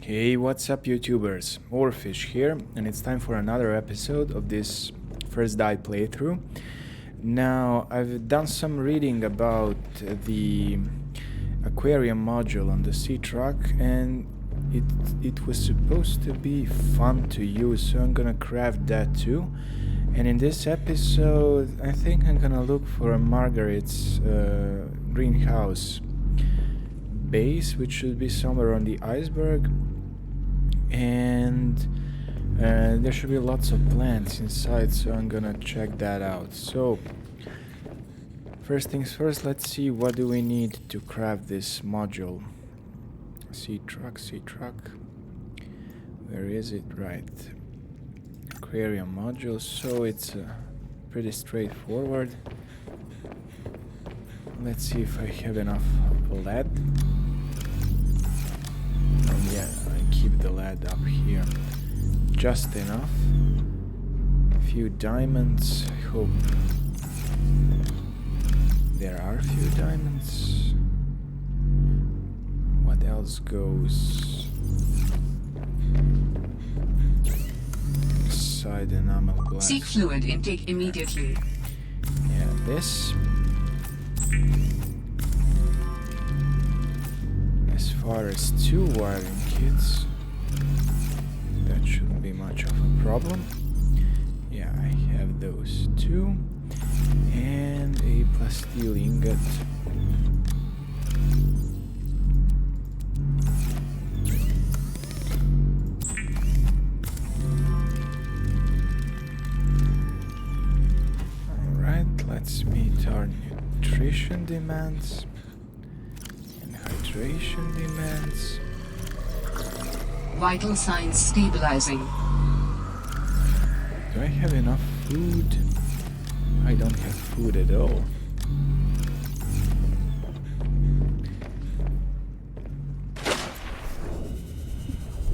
Hey, what's up YouTubers? Orfish here, and it's time for another episode of this first die playthrough. Now, I've done some reading about the Aquarium Module on the Seatruck, and it was supposed to be fun to use, so I'm gonna craft that too. And in this episode, I think I'm gonna look for a Marguerit's Greenhouse base, which should be somewhere on the iceberg. And there should be lots of plants inside, so I'm gonna check that out. So first things first, let's see what do we need to craft this module. Seatruck. Where is it? Right. Aquarium module. So it's pretty straightforward. Let's see if I have enough lead. And yeah, I keep the lead up here. Just enough. A few diamonds. I hope there are a few diamonds. What else goes? Side enamel glass. Seek fluid intake immediately. Yeah, this. As far as 2 wiring kits, that shouldn't be much of a problem. Yeah, I have those 2. And a plasteel ingot. Alright, let's meet our nutrition demands. Hydration demands. Vital signs stabilizing. Do I have enough food? I don't have food at all.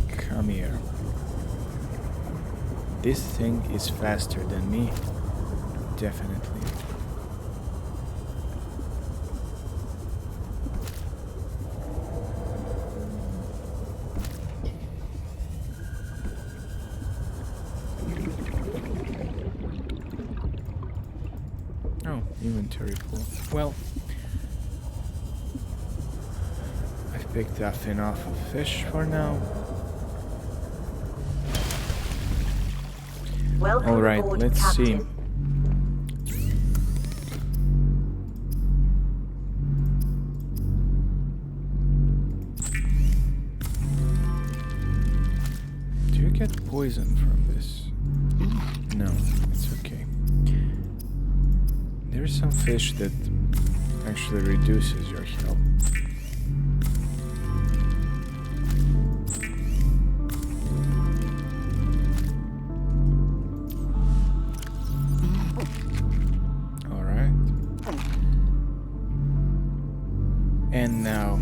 Come here. This thing is faster than me. Definitely. Inventory full. Well, I've picked up enough of fish for now. Alright, let's see. Do you get poison from this? No, it's okay. There's some fish that actually reduces your health. Alright. And now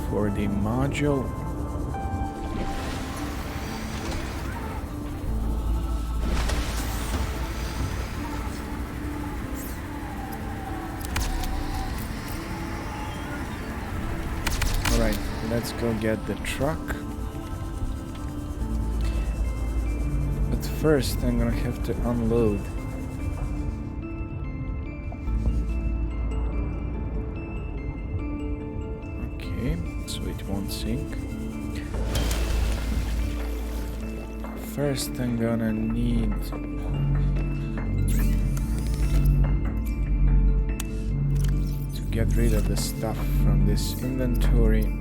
for the module. Alright, let's go get the truck. But first I'm gonna have to unload. Okay, so it won't sink. First I'm gonna need to get rid of the stuff from this inventory.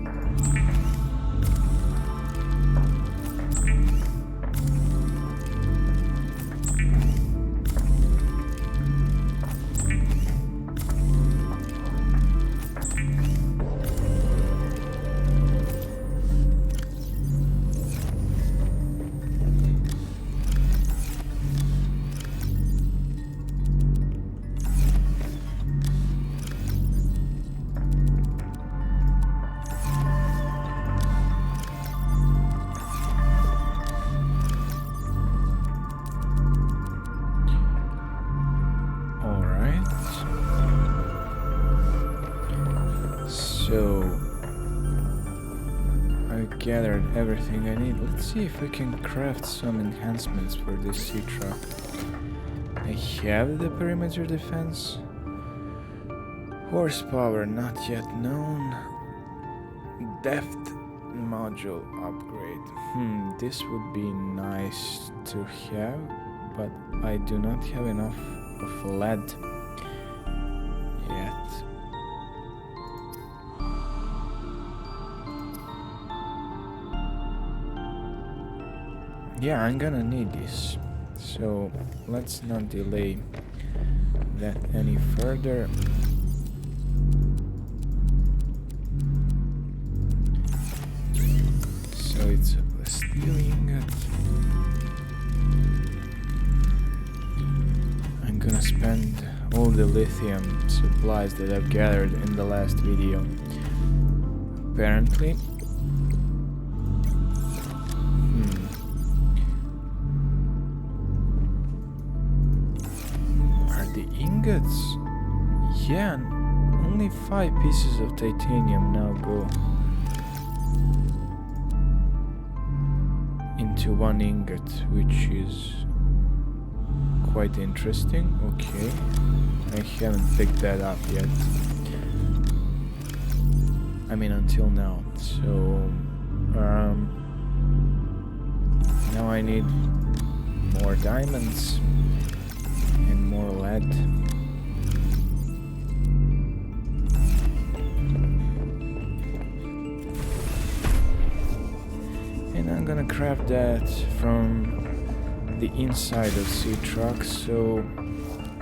gathered everything I need. Let's see if I can craft some enhancements for this Seatruck. I have the perimeter defense. Horsepower not yet known. Depth module upgrade. This would be nice to have, but I do not have enough of lead yet. Yeah, I'm gonna need this, so let's not delay that any further. So it's a steel ingot. I'm gonna spend all the lithium supplies that I've gathered in the last video. Apparently. Are the ingots? Yeah, only 5 pieces of titanium now go into 1 ingot, which is quite interesting. Okay, I haven't picked that up yet. I mean, until now. So now I need more diamonds and more lead. And I'm gonna craft that from the inside of Seatruck, so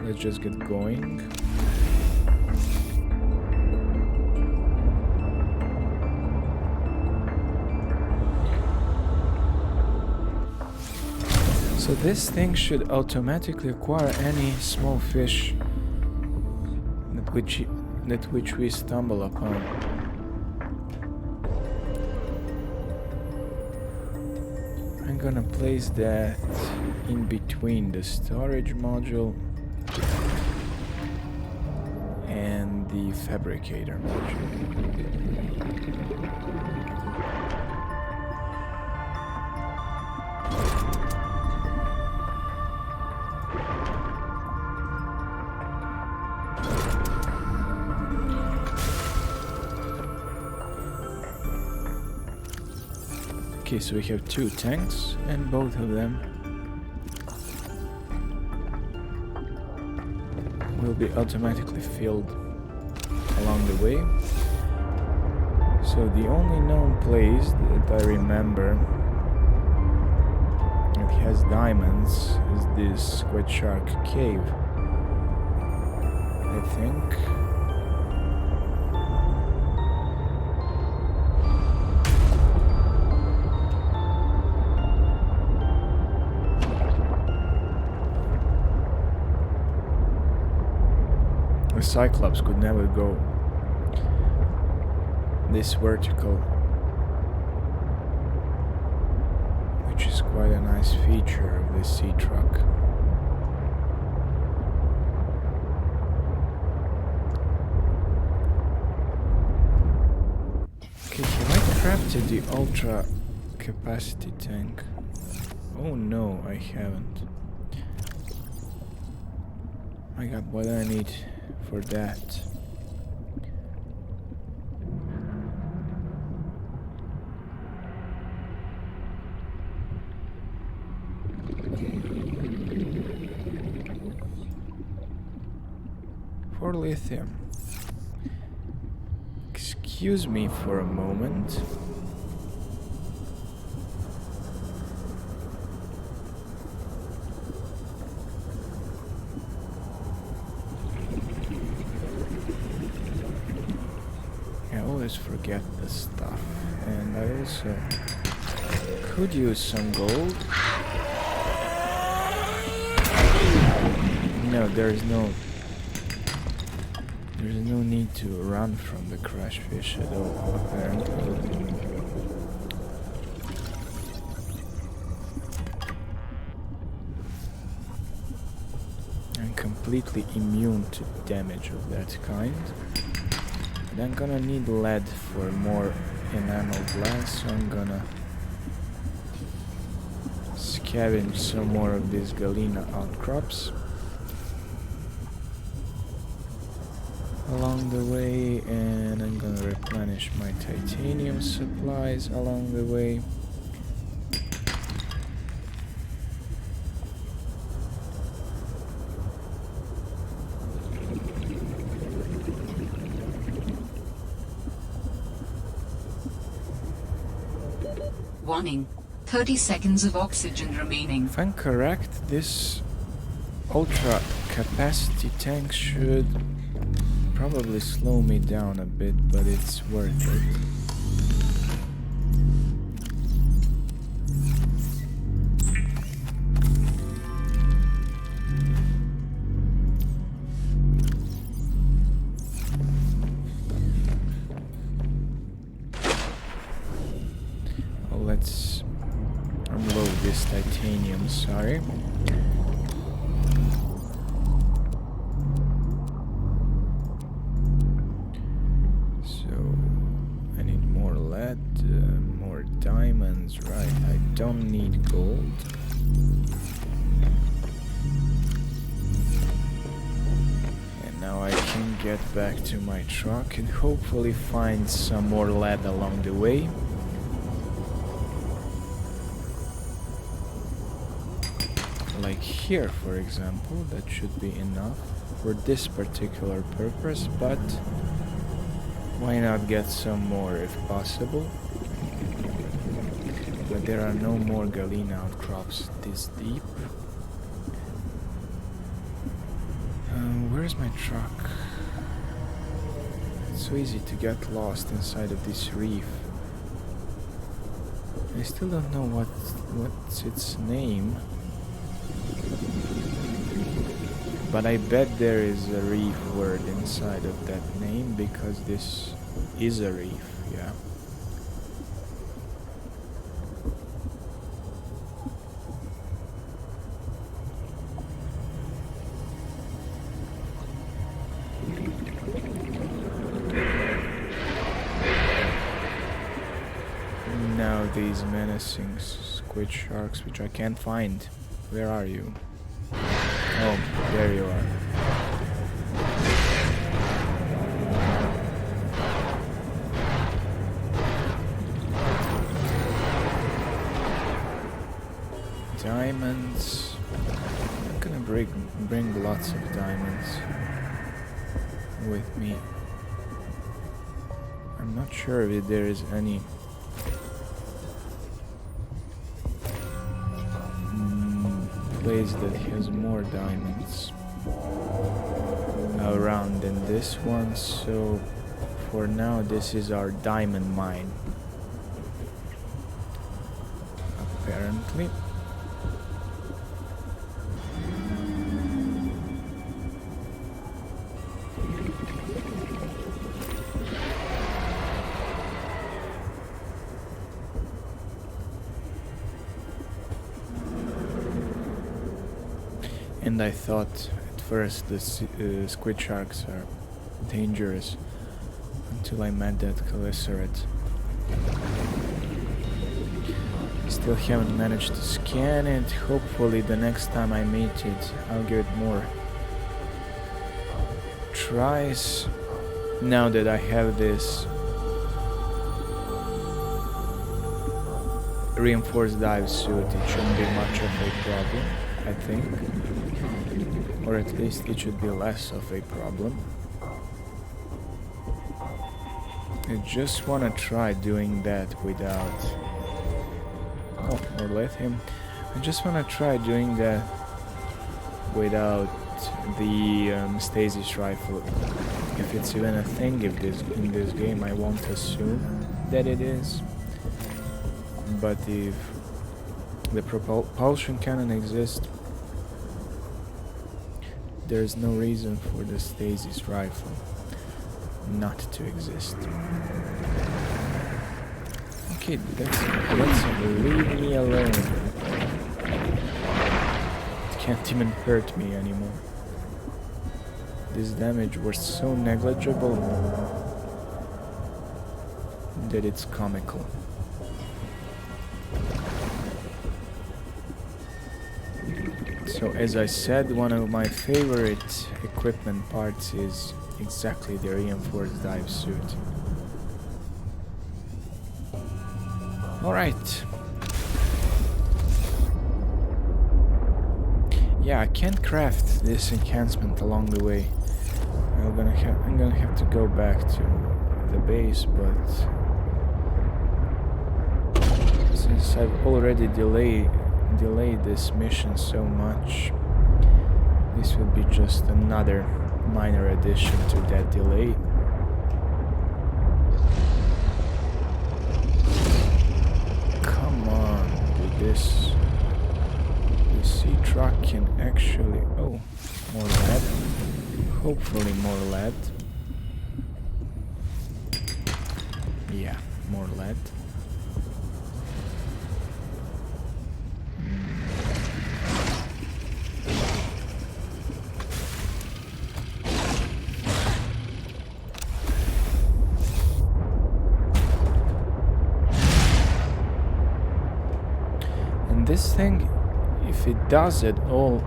let's just get going. So this thing should automatically acquire any small fish that which we stumble upon. I'm gonna place that in between the storage module and the fabricator module. Okay, so we have 2 tanks, and both of them will be automatically filled along the way. So the only known place that I remember that has diamonds is this Squid Shark cave, I think. The Cyclops could never go this vertical, which is quite a nice feature of this Seatruck. Okay, have I crafted the ultra capacity tank? Oh no, I haven't. I got what I need for that. For lithium. Excuse me for a moment. Forget this stuff, and I also could use some gold. No, there's no need to run from the crash fish at all, apparently. I'm completely immune to damage of that kind. And I'm gonna need lead for more enamel glass, so I'm gonna scavenge some more of these galena outcrops along the way, and I'm gonna replenish my titanium supplies along the way. Warning. 30 seconds of oxygen remaining. If I'm correct, this ultra capacity tank should probably slow me down a bit, but it's worth it. Well, let's unload this titanium, sorry. More diamonds, right? I don't need gold. And now I can get back to my truck and hopefully find some more lead along the way. Like here, for example, that should be enough for this particular purpose, but why not get some more if possible? But there are no more galena outcrops this deep. Where's my truck? It's so easy to get lost inside of this reef. I still don't know what's its name. But I bet there is a reef word inside of that name, because this is a reef, yeah. Now these menacing squid sharks, which I can't find. Where are you? Oh, there you are. Diamonds. I'm gonna bring lots of diamonds with me. I'm not sure if there is any place that has more diamonds around than this one, so for now this is our diamond mine, apparently. And I thought at first the squid sharks are dangerous until I met that chelicerath. Still haven't managed to scan it. Hopefully the next time I meet it I'll give it more tries. Now that I have this reinforced dive suit, it shouldn't be much of a problem, I think. Or at least it should be less of a problem. I just wanna try doing that without... Oh, more lithium. I just wanna try doing that without the stasis rifle. If it's even a thing in this game, I won't assume that it is. But if the propulsion cannon exists, there's no reason for the stasis rifle not to exist. Okay, that's leave me alone. It can't even hurt me anymore. This damage was so negligible. that it's comical. So as I said, one of my favorite equipment parts is exactly the reinforced dive suit. Alright. Yeah, I can't craft this enhancement along the way. I'm gonna have to go back to the base, but since I've already delayed this mission so much, this will be just another minor addition to that delay. Come on, do this. The Seatruck can actually... Oh, more lead. Hopefully more lead. Yeah, more lead. This thing, if it does at all,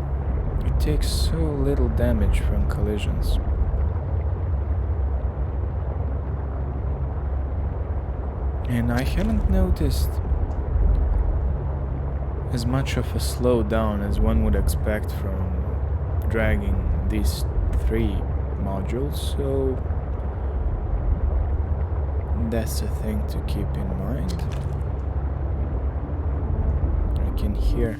it takes so little damage from collisions. And I haven't noticed as much of a slowdown as one would expect from dragging these 3 modules, so that's a thing to keep in mind. Can hear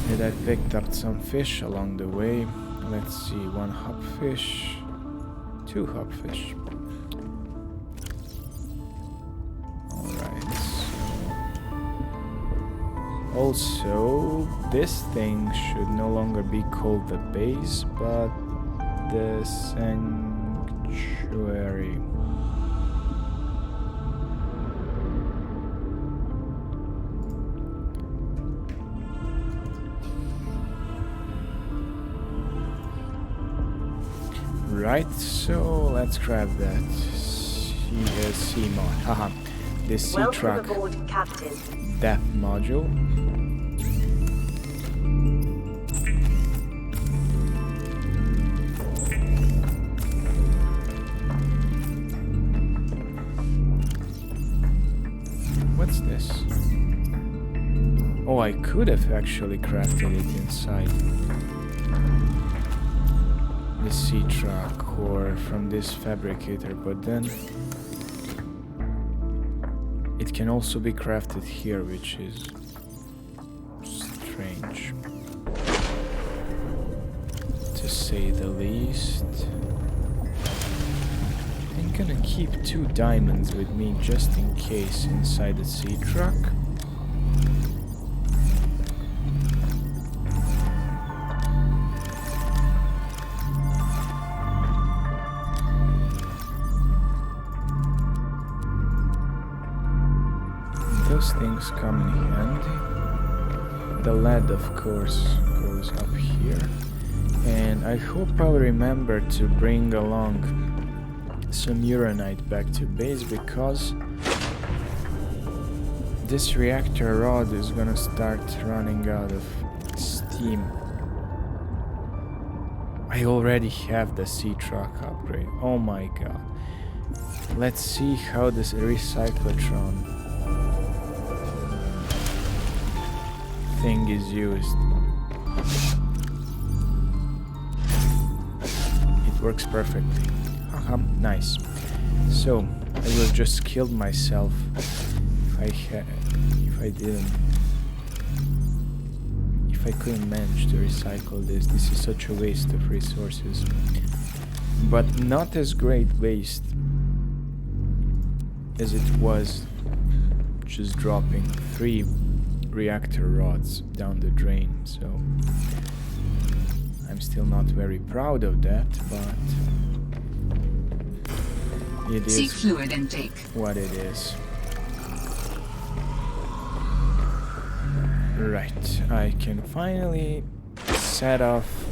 that I picked up some fish along the way. Let's see, 1 hopfish, 2 hopfish. Alright, so also this thing should no longer be called the base, but the sanctuary. Right, so let's grab that sea mod. Haha, the Seatruck depth module. What's this? Oh, I could have actually crafted it inside the Seatruck or from this fabricator, but then it can also be crafted here, which is strange, to say the least. I'm gonna keep 2 diamonds with me just in case inside the Seatruck. Those things come in handy. The lead, of course, goes up here. And I hope I'll remember to bring along some uranite back to base, because this reactor rod is gonna start running out of steam. I already have the Seatruck upgrade. Oh my god. Let's see how this recyclotron thing is used. It works perfectly. Haha, nice. So I would have just killed myself if I couldn't manage to recycle this. This is such a waste of resources, but not as great waste as it was just dropping 3 reactor rods down the drain. So I'm still not very proud of that, but it is fluid intake. What it is. Right, I can finally set off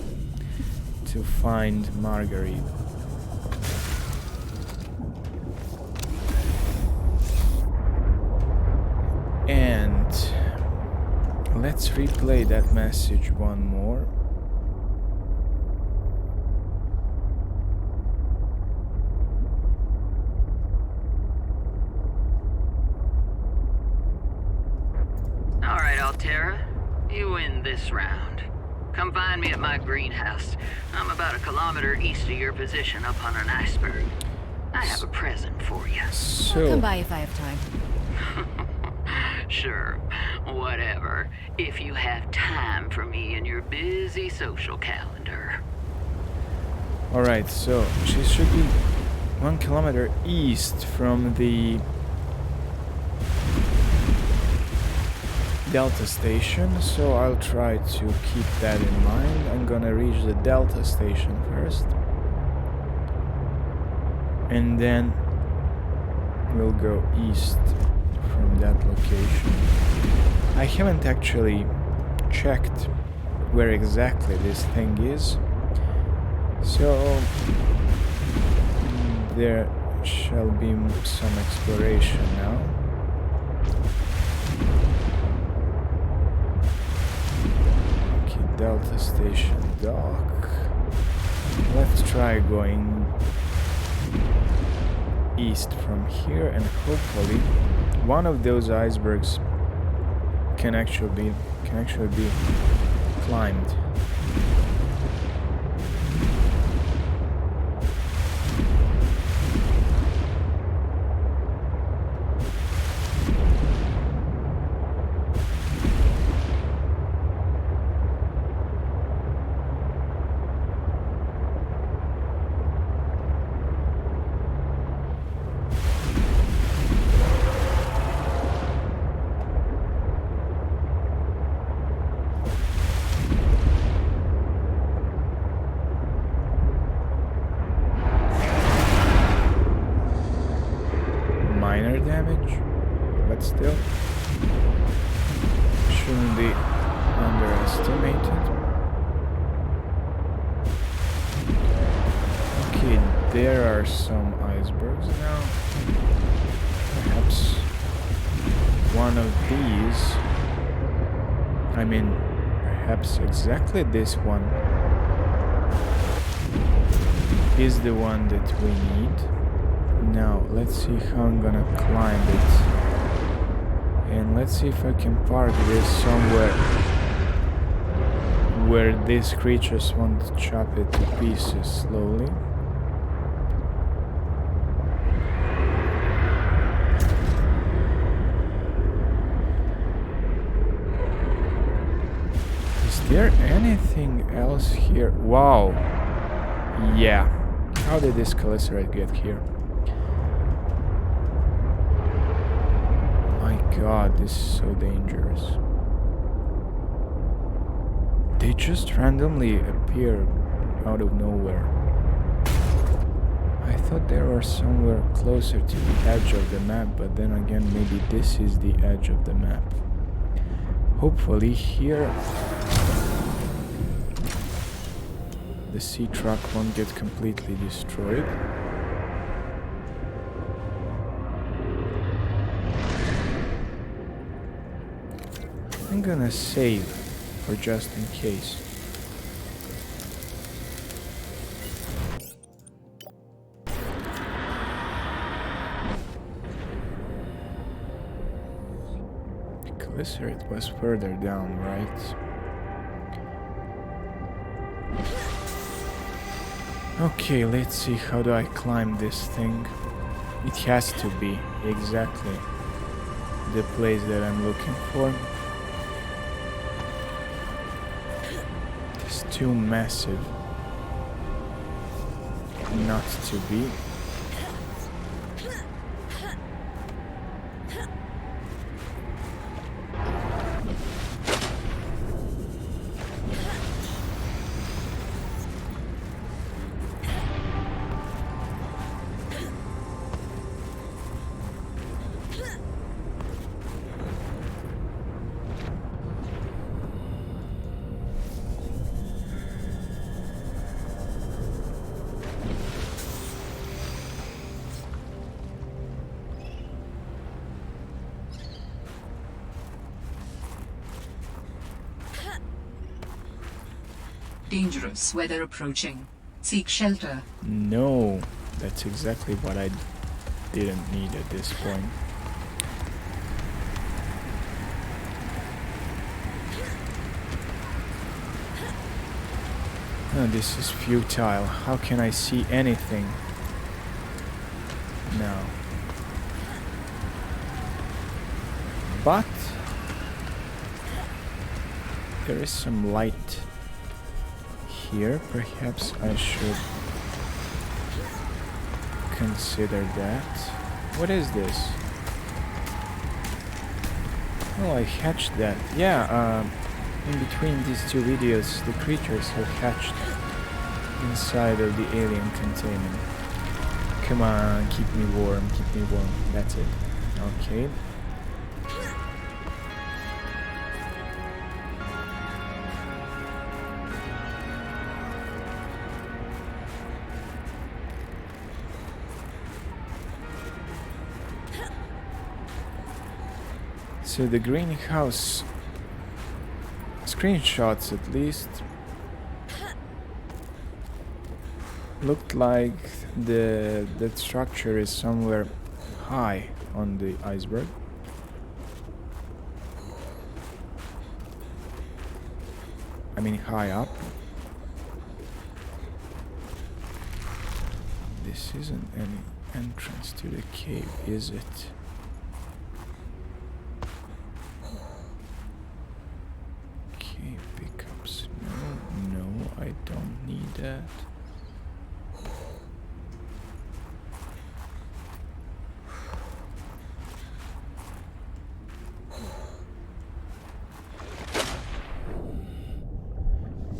to find Marguerit. let's replay that message one more. Alright, Altera. You win this round. Come find me at my greenhouse. I'm about 1 kilometer east of your position up on an iceberg. I have a present for you. So, I'll come by if I have time. Sure, whatever. If you have time for me in your busy social calendar. alright, so she should be 1 kilometer east from the Delta station, so I'll try to keep that in mind. I'm gonna reach the Delta station first, and then we'll go east from that location. I haven't actually checked where exactly this thing is, so there shall be some exploration now. Okay, Delta Station dock. Let's try going east from here, and hopefully one of those icebergs can actually be climbed. Minor damage, but still shouldn't be underestimated. Okay, there are some icebergs now. Perhaps one of these, I mean, perhaps exactly this one is the one that we need. Now, let's see how I'm gonna climb it. And let's see if I can park this somewhere where these creatures won't chop it to pieces slowly. Is there anything else here? Wow. Yeah. How did this Calycerate get here? God, this is so dangerous. They just randomly appear out of nowhere. I thought they were somewhere closer to the edge of the map, but then again, maybe this is the edge of the map. Hopefully here the Seatruck won't get completely destroyed. I'm gonna save for just in case. The Calycerate was further down, right? Okay, let's see, how do I climb this thing? It has to be exactly the place that I'm looking for. Too massive not to be. Dangerous weather approaching. Seek shelter. No, that's exactly what I didn't need at this point. Oh, this is futile. How can I see anything? No. But there is some light here. Perhaps I should consider that. What is this? Oh, I hatched that. Yeah, in between these two videos, the creatures have hatched inside of the alien containment. Come on, keep me warm, keep me warm. That's it. Okay. So the greenhouse screenshots, at least, looked like the structure is somewhere high on the iceberg. I mean high up. This isn't any entrance to the cave, is it? Cave pickups. No, I don't need that.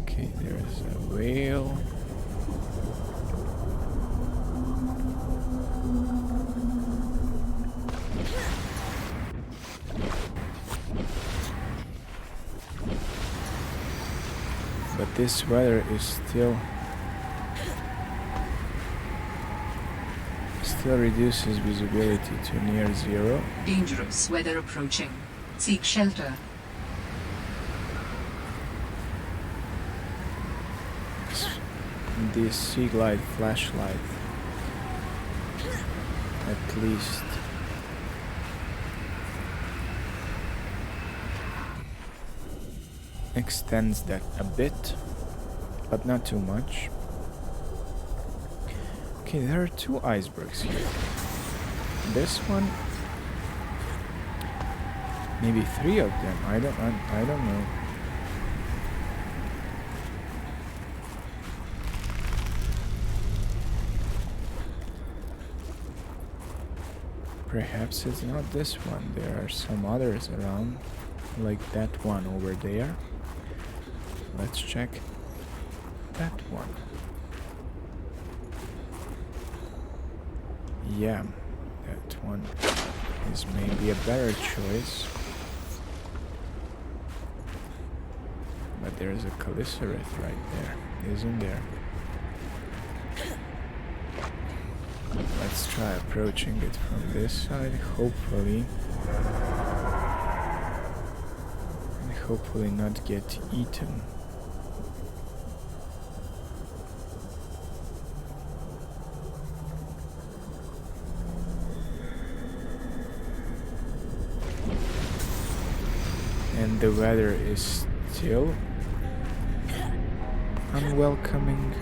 Okay, there's a whale. But this weather is still reduces visibility to near zero. Dangerous weather approaching. Seek shelter. This sea glide flashlight at least extends that a bit, but not too much. Okay, there are two icebergs here. This one, maybe three of them. I don't know. Perhaps it's not this one. There are some others around, like that one over there. Let's check that one. Yeah, that one is maybe a better choice. But there's a Calycereth right there, isn't there? Let's try approaching it from this side, hopefully. And hopefully not get eaten. And the weather is still unwelcoming.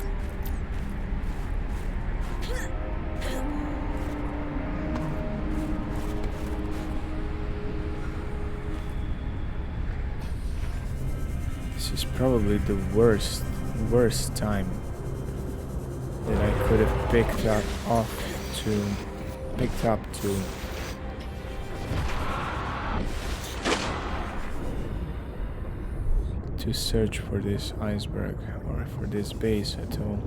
This is probably the worst time that I could have picked up to search for this iceberg or for this base at all.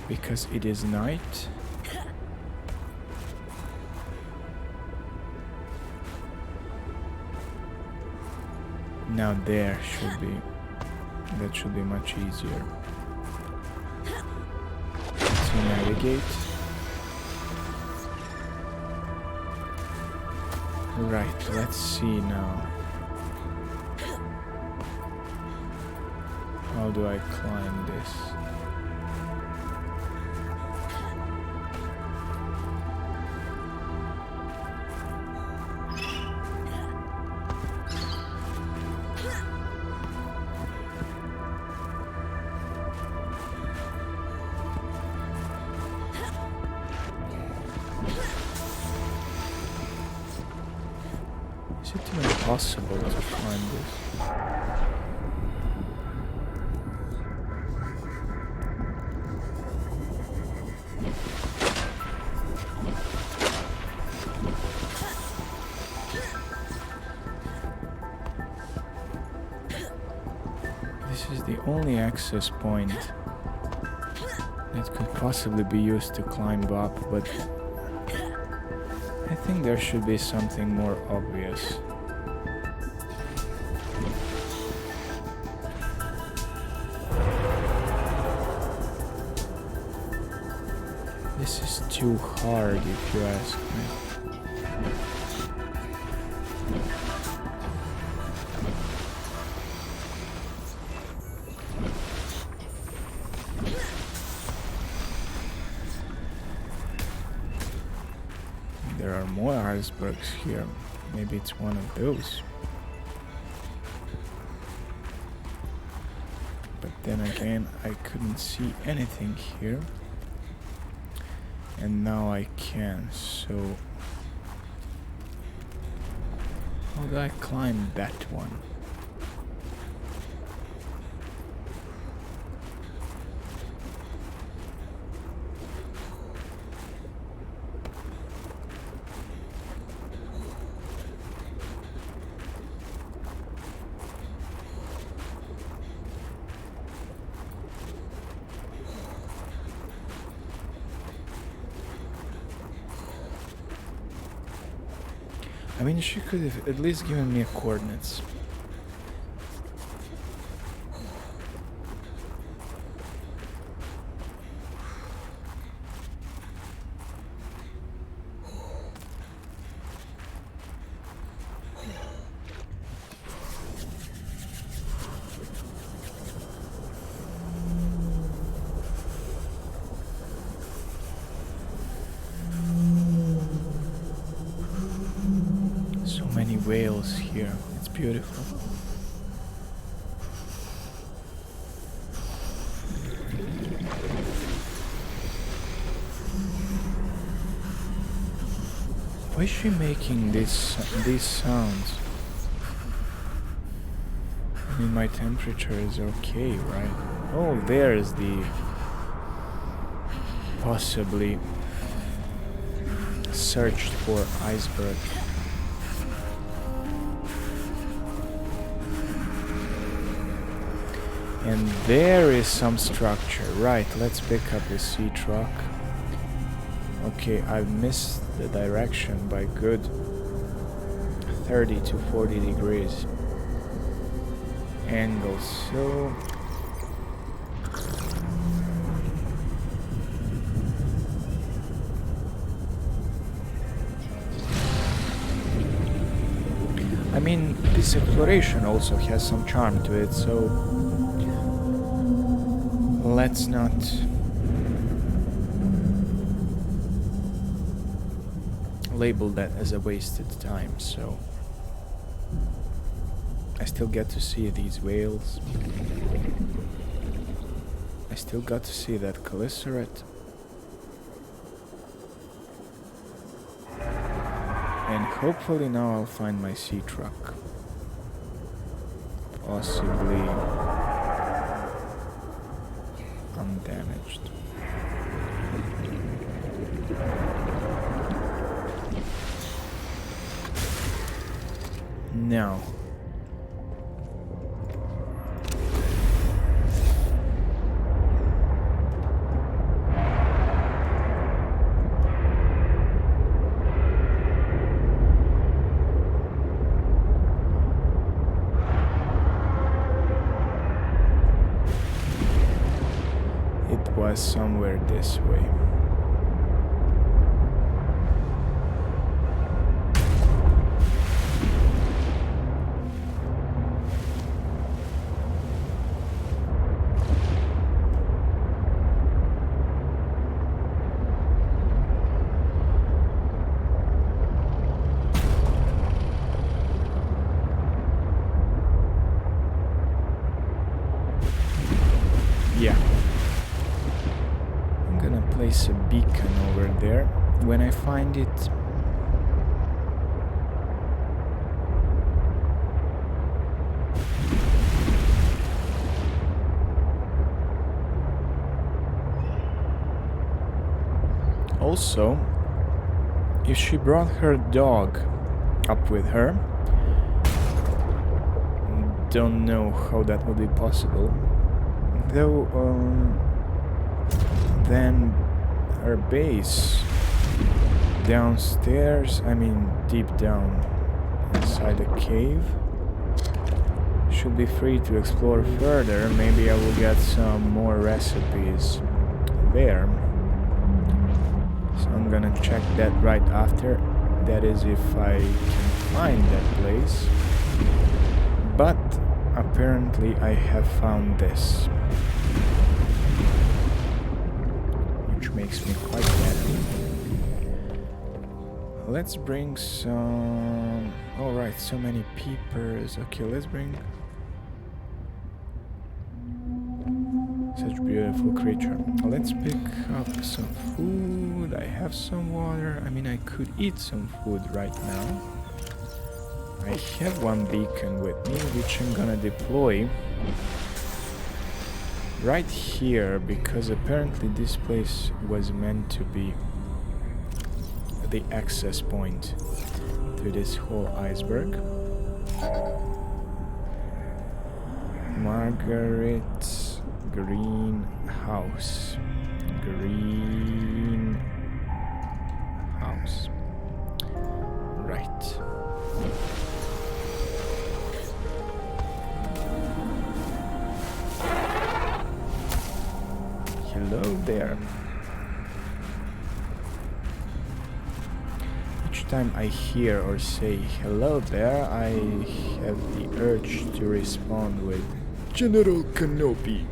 Because it is night. Now that should be much easier to navigate. Right, let's see now. How do I climb this? Is it even possible to climb this? This is the only access point that could possibly be used to climb up, but I think there should be something more obvious. This is too hard, if you ask me. There are more icebergs here. Maybe it's one of those. But then again, I couldn't see anything here. And now I can, so... How do I climb that one? I mean, she could have at least given me coordinates. Whales here. It's beautiful. Why is she making these sounds? I mean, my temperature is okay, right? Oh, there's the possibly searched for iceberg. And there is some structure. Right, let's pick up the Seatruck. Okay, I've missed the direction by good 30 to 40 degrees angle, so... I mean, this exploration also has some charm to it, so... Let's not label that as a wasted time, so I still get to see these whales. I still got to see that calycerate. And hopefully now I'll find my Seatruck. Possibly undamaged. Now, it was somewhere this way. place a beacon over there. When I find it... Also, if she brought her dog up with her, don't know how that would be possible. Though, then her base downstairs, I mean deep down inside the cave, should be free to explore further. Maybe I will get some more recipes there. So I'm gonna check that right after. That is if I can find that place. But apparently I have found this, which makes me quite happy. Let's bring some... Alright, so many peepers. Okay, let's bring... Such beautiful creature. Let's pick up some food. I have some water. I mean, I could eat some food right now. I have one beacon with me, which I'm gonna deploy right here, because apparently this place was meant to be the access point to this whole iceberg. Marguerit Greenhouse. Greenhouse. Right. Hello there. Each time I hear or say hello there, I have the urge to respond with General Kenobi.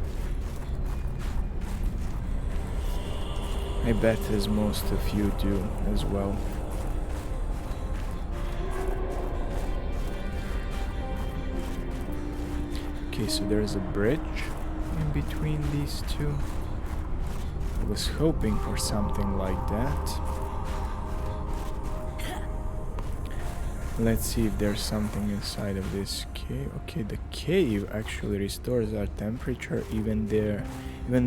I bet as most of you do as well. Okay, so there's a bridge in between these two. I was hoping for something like that. Let's see if there's something inside of this cave. Okay, the cave actually restores our temperature even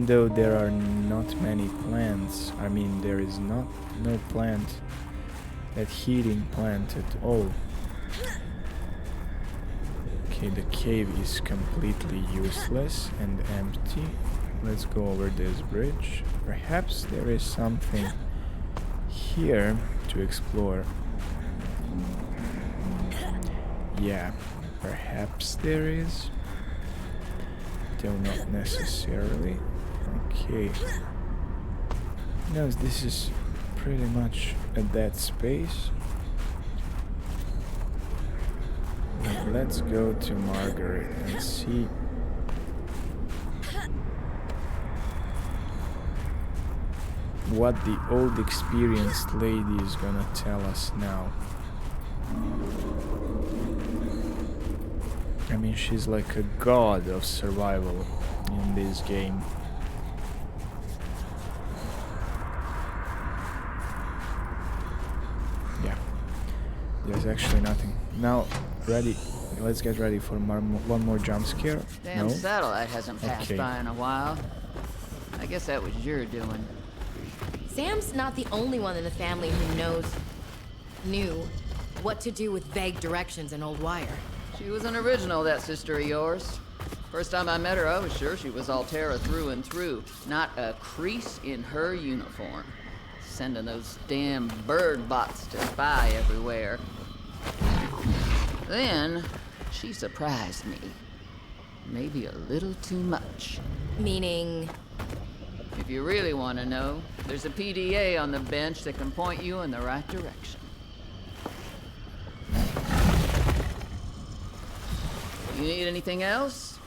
though there are not many plants. I mean, there is no plant, that heating plant at all. Okay, the cave is completely useless and empty. Let's go over this bridge. Perhaps there is something here to explore. Yeah, perhaps there is. Though not necessarily. Okay. No, this is pretty much a dead space. Let's go to Marguerite and see what the old experienced lady is gonna tell us now. I mean, she's like a god of survival in this game. Yeah, there's actually nothing. Now, ready. Let's get ready for one more jump scare. Damn No? satellite hasn't passed Okay. by in a while. I guess that was your doing. Sam's not the only one in the family who knew what to do with vague directions in old wire. She was an original, that sister of yours. First time I met her, I was sure she was Altera through and through. Not a crease in her uniform. Sending those damn bird bots to spy everywhere. Then, she surprised me. Maybe a little too much. Meaning... If you really want to know, there's a PDA on the bench that can point you in the right direction. You need anything else?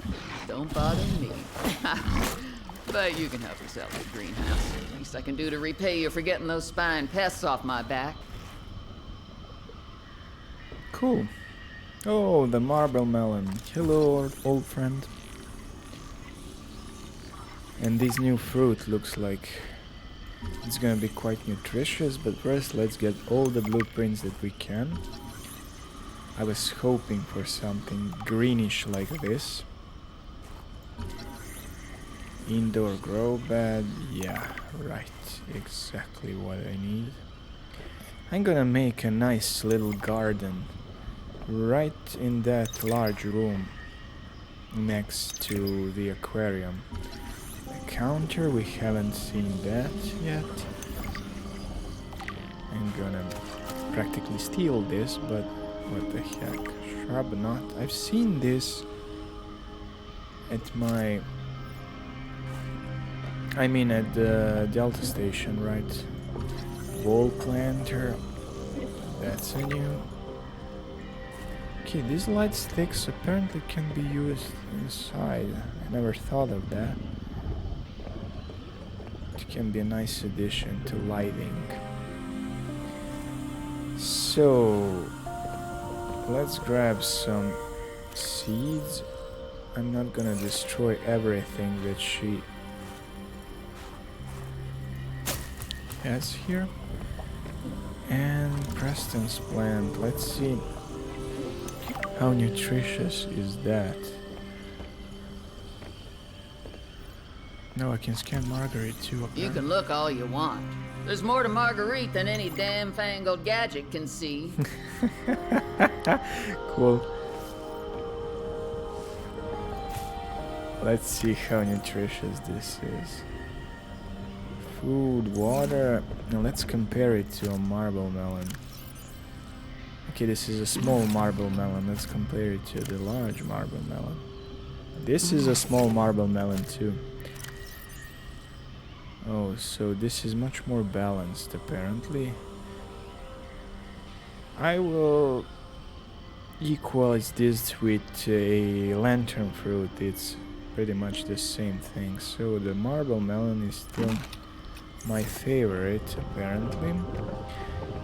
Don't bother me. But you can help yourself at Greenhouse. Least I can do to repay you for getting those spine pests off my back. Cool. Oh, the marble melon. Hello, old friend. And this new fruit looks like It's gonna be quite nutritious, but first let's get all the blueprints that we can. I was hoping for something greenish like this. Indoor grow bed, yeah, right, exactly what I need. I'm gonna make a nice little garden right in that large room next to the aquarium. The counter, we haven't seen that yet. I'm gonna practically steal this, but what the heck, shrub knot. I've seen this at my... I mean at the Delta station, right? Wall planter, that's a new... Okay, these light sticks apparently can be used inside. I never thought of that. It can be a nice addition to lighting. So, let's grab some seeds. I'm not gonna destroy everything that she has here. And Preston's plant, let's see how nutritious is that. No, I can scan Marguerite too. Apparently. You can look all you want. There's more to Marguerite than any damn fangled gadget can see. Cool. Let's see how nutritious this is. Food, water. Now let's compare it to a marble melon. Okay, this is a small marble melon. Let's compare it to the large marble melon. This is a small marble melon too. Oh, so this is much more balanced apparently. I will equalize this with a lantern fruit. It's pretty much the same thing. So the marble melon is still my favorite apparently.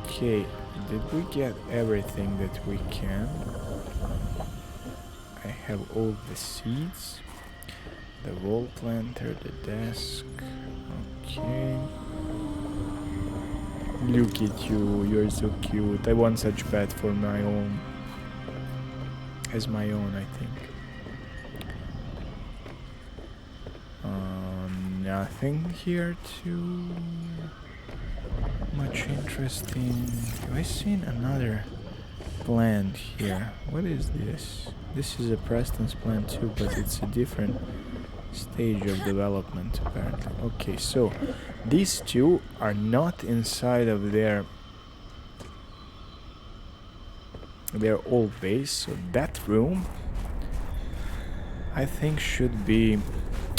Okay, did we get everything that we can? I have all the seeds, the wall planter, the desk. Okay. Look at you, you're so cute. I want such pet for my own. As my own, I think. Nothing here too much interesting. Have I seen another plant here? What is this? This is a Preston's plant too, but it's a different stage of development apparently. Okay, so these two are not inside of their old base, so that room I think should be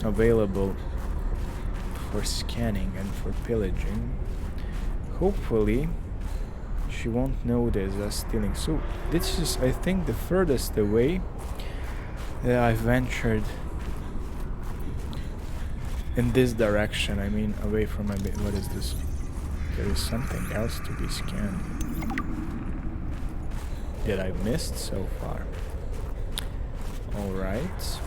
available for scanning and for pillaging. Hopefully she won't notice us stealing. So this is, I think, the furthest away that I've ventured in this direction. I mean, away from my base. What is this? There is something else to be scanned that I've missed so far. Alright.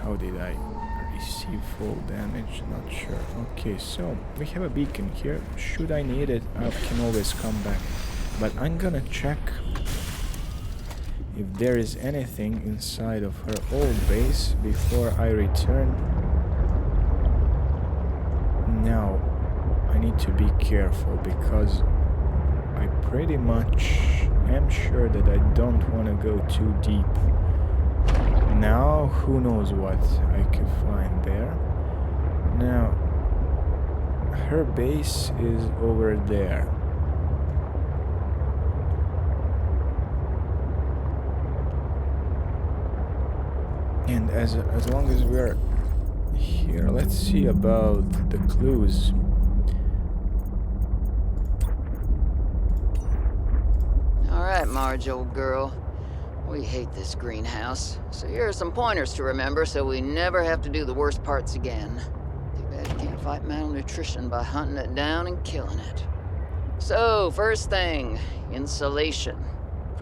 How did I receive full damage? Not sure. Okay, so we have a beacon here. Should I need it, I can always come back. But I'm gonna check if there is anything inside of her old base before I return. Now, I need to be careful because I pretty much am sure that I don't want to go too deep. Now, who knows what I could find there. Now, her base is over there. And as long as we're here, let's see about the clues. Alright, Marge, old girl. We hate this greenhouse, so here are some pointers to remember so we never have to do the worst parts again. Too bad you can't fight malnutrition by hunting it down and killing it. So, first thing, insulation.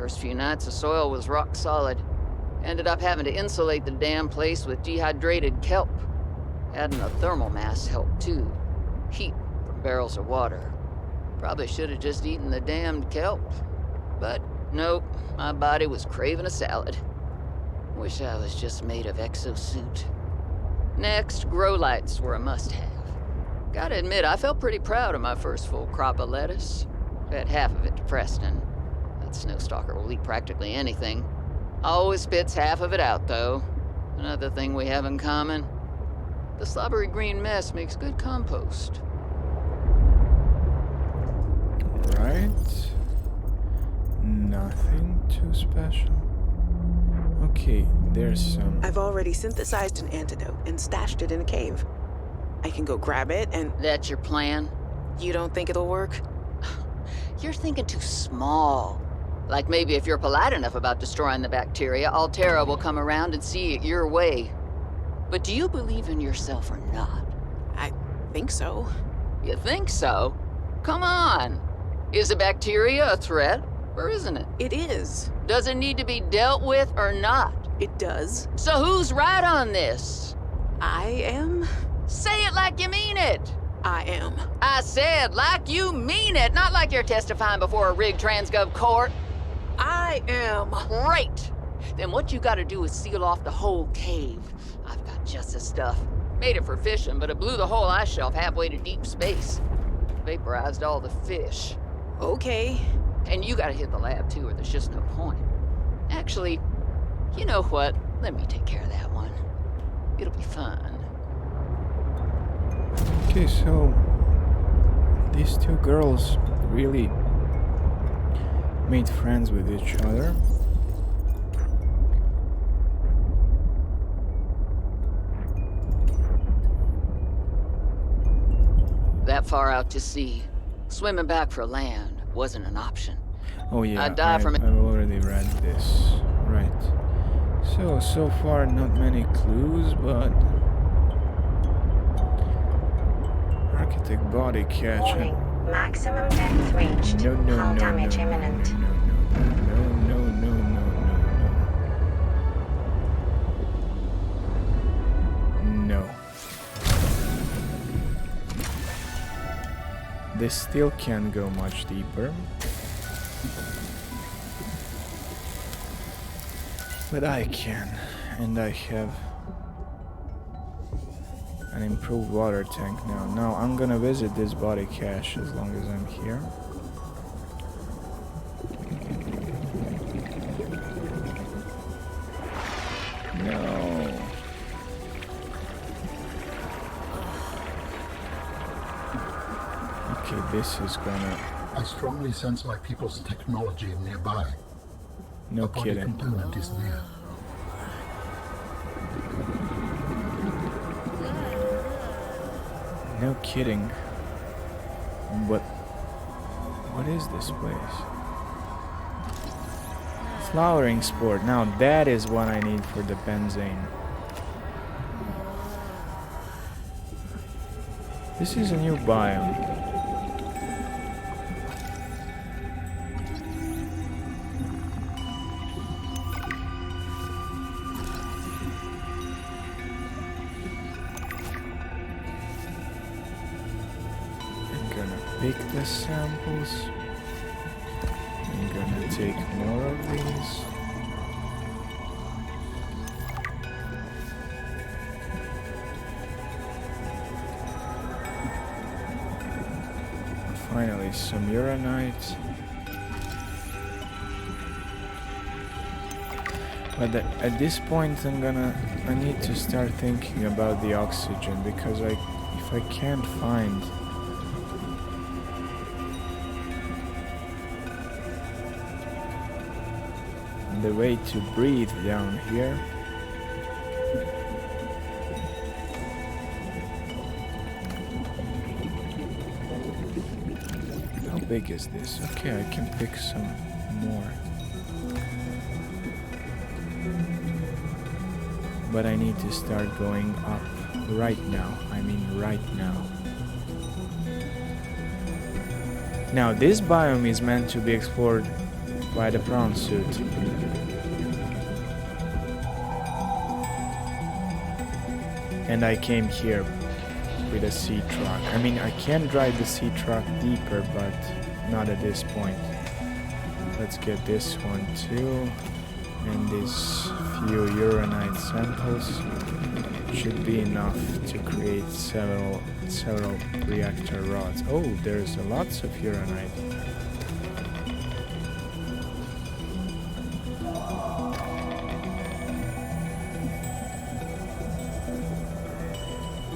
First few nights, the soil was rock solid. Ended up having to insulate the damn place with dehydrated kelp. Adding a thermal mass helped too. Heat from barrels of water. Probably should have just eaten the damned kelp. But nope, my body was craving a salad. Wish I was just made of exosuit. Next, grow lights were a must-have. Gotta admit, I felt pretty proud of my first full crop of lettuce. Fed half of it to Preston. That snowstalker will eat practically anything. Always spits half of it out, though. Another thing we have in common. The slobbery green mess makes good compost. Right. Nothing too special. Okay, there's some. I've already synthesized an antidote and stashed it in a cave. I can go grab it and... That's your plan? You don't think it'll work? You're thinking too small. Like maybe if you're polite enough about destroying the bacteria, Altera will come around and see it your way. But do you believe in yourself or not? I think so. You think so? Come on. Is the bacteria a threat, or isn't it? It is. Does it need to be dealt with or not? It does. So who's right on this? I am. Say it like you mean it. I am. I said like you mean it, not like you're testifying before a rigged transgov court. I am. Great. Then what you gotta do is seal off the whole cave. I've got just the stuff. Made it for fishing, but it blew the whole ice shelf halfway to deep space. Vaporized all the fish. Okay. And you gotta hit the lab too, or there's just no point. Actually, you know what? Let me take care of that one. It'll be fun. Okay, so these two girls really made friends with each other. That far out to sea, swimming back for land wasn't an option. Oh yeah, I'd die from it. I've already read this. Right. So far not many clues, but... Architect body catch. Warning. Maximum depth reached. Hull damage imminent. No. This still can't go much deeper. But I can, and I have an improved water tank now. Now I'm gonna visit this body cache as long as I'm here. No. Okay, this is gonna... I strongly sense my people's technology nearby. No A body kidding. component is near. No kidding. But what is this place? Flowering sport. Now that is what I need for the benzene. This is a new biome. Pick the samples. I'm gonna take more of these. Finally, some uranite. But at this point, I need to start thinking about the oxygen, because if I can't find the way to breathe down here. How big is this? Okay, I can pick some more. But I need to start going up right now. I mean right now. Now this biome is meant to be explored by the prawn suit. And I came here with a Seatruck. I mean, I can drive the Seatruck deeper, but not at this point. Let's get this one too. And these few uranite samples should be enough to create several reactor rods. Oh, there's lots of uranite.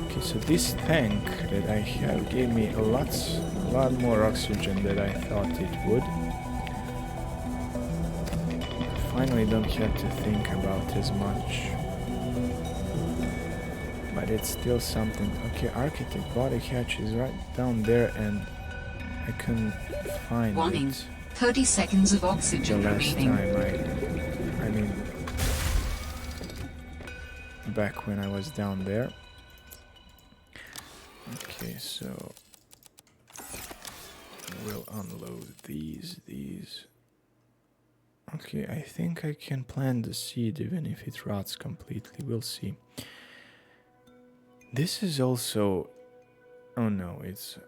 Okay, so this tank that I have gave me a lot more oxygen than I thought it would. Finally don't have to think about as much. But it's still something. Okay, architect body hatch is right down there and I couldn't find Warning. it 30 seconds of the oxygen last remaining. time I mean back when I was down there. Okay, so we'll unload these. Okay, I think I can plant the seed even if it rots completely. We'll see. This is also... oh no, it's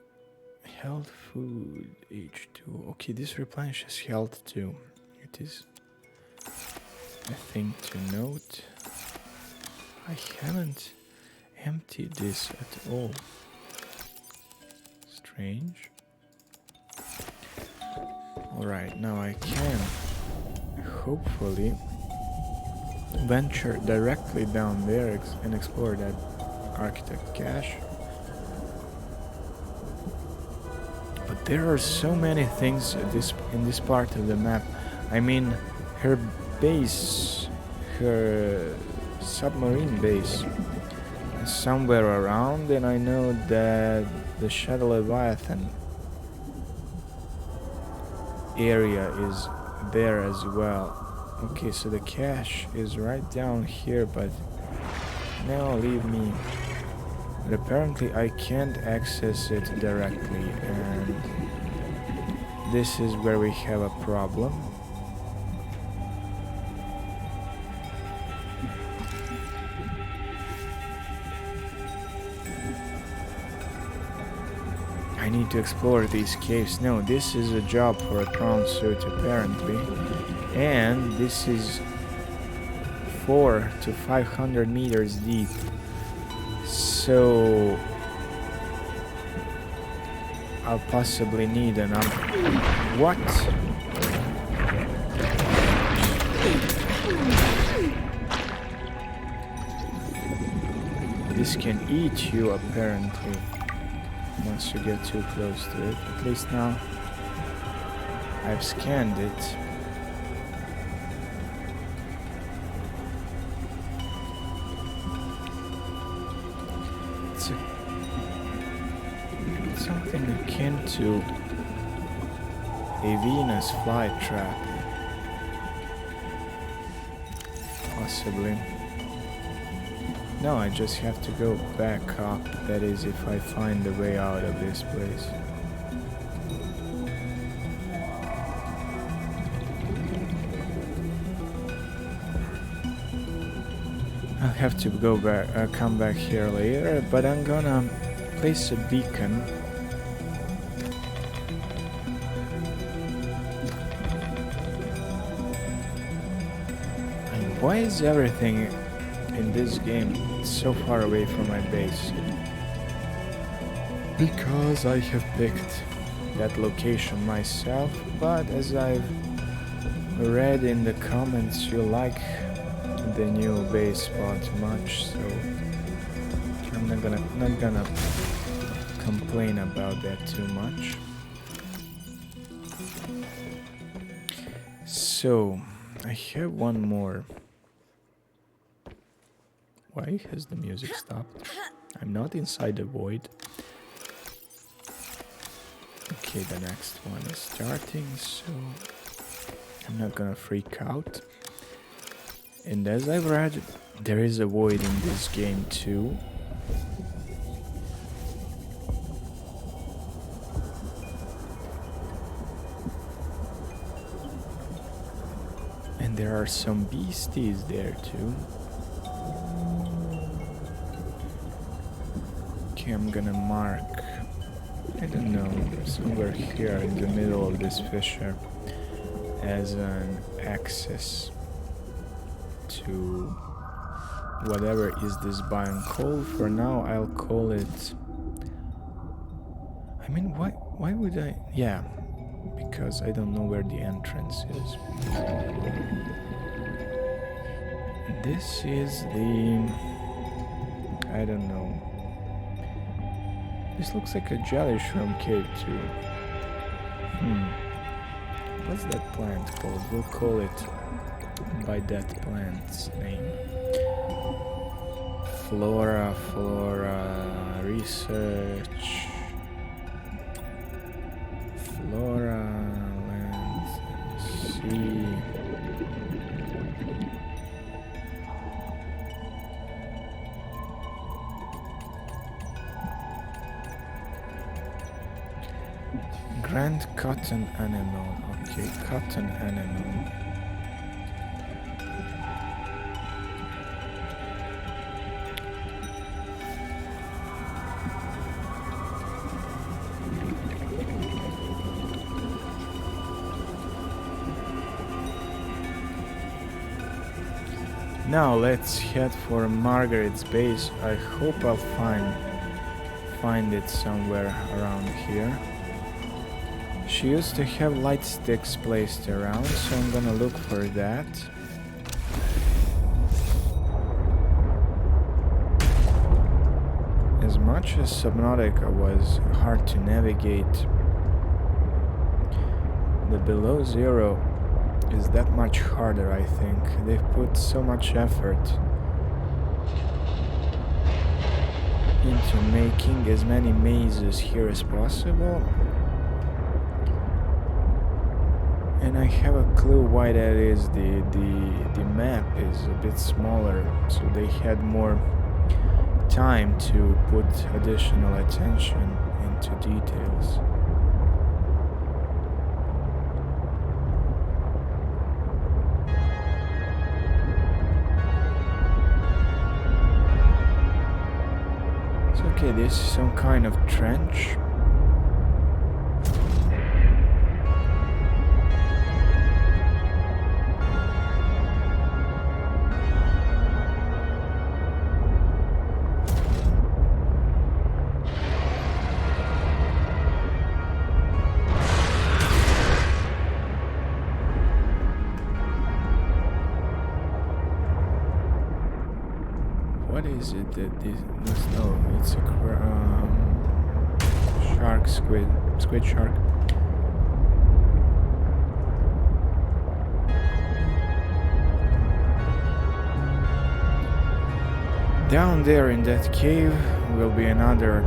health food H2. Okay, this replenishes health too. It is a thing to note. I haven't emptied this at all. Strange. Alright, now I can hopefully venture directly down there and explore that architect cache. But there are so many things in this part of the map. I mean, her base, her submarine base is somewhere around, and I know that the Shadow Leviathan area is there as well. Okay, so the cache is right down here, but now leave me. But apparently I can't access it directly, and this is where we have a problem. I need to explore these caves. No, this is a job for a prawn suit apparently. And this is 400 to 500 meters deep. So I'll possibly need an what? This can eat you apparently once you get too close to it. At least now I've scanned it. It's something akin to a Venus flytrap, possibly. No, I just have to go back up, that is if I find the way out of this place. I'll have to go back, come back here later, but I'm gonna place a beacon. And why is everything in this game so far away from my base? Because I have picked that location myself, but as I've read in the comments, you like the new base spot much, so I'm not gonna complain about that too much. So I have one more. Why has the music stopped? I'm not inside the void. Okay, the next one is starting, so I'm not gonna freak out. And as I've read, there is a void in this game too. There are some beasties there too. Okay, I'm gonna mark, I don't know, somewhere here in the middle of this fissure as an access to whatever is this biome called. For now I'll call it, I mean, why would I, yeah, because I don't know where the entrance is. This is the, I don't know, this looks like a jelly shrimp cave too. What's that plant called? We'll call it by that plant's name. Flora research. Flora, let's see. Grand cotton animal. Okay, cotton animal. Now let's head for Marguerit's base. I hope I'll find it somewhere around here. She used to have light sticks placed around, so I'm gonna look for that. As much as Subnautica was hard to navigate, the below zero is that much harder, I think. They've put so much effort into making as many mazes here as possible. And I have a clue why that is. The map is a bit smaller, so they had more time to put additional attention into details. So okay, this is some kind of trench. What is it that this? No, it's a shark, squid shark. Down there in that cave will be another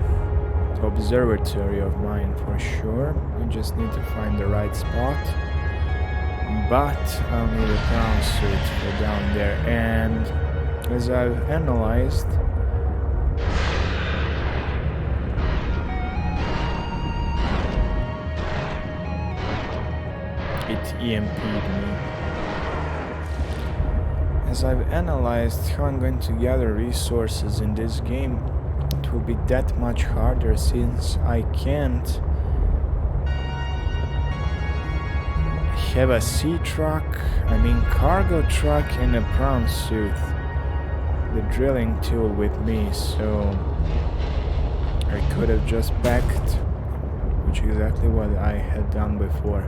observatory of mine for sure. I just need to find the right spot. But I'll need a ground suit for down there, and as I've analyzed, it EMP'd me. As I've analyzed how I'm going to gather resources in this game, it will be that much harder since I can't have a Seatruck, cargo truck and a prawn suit, the drilling tool with me, so I could have just backed, which is exactly what I had done before.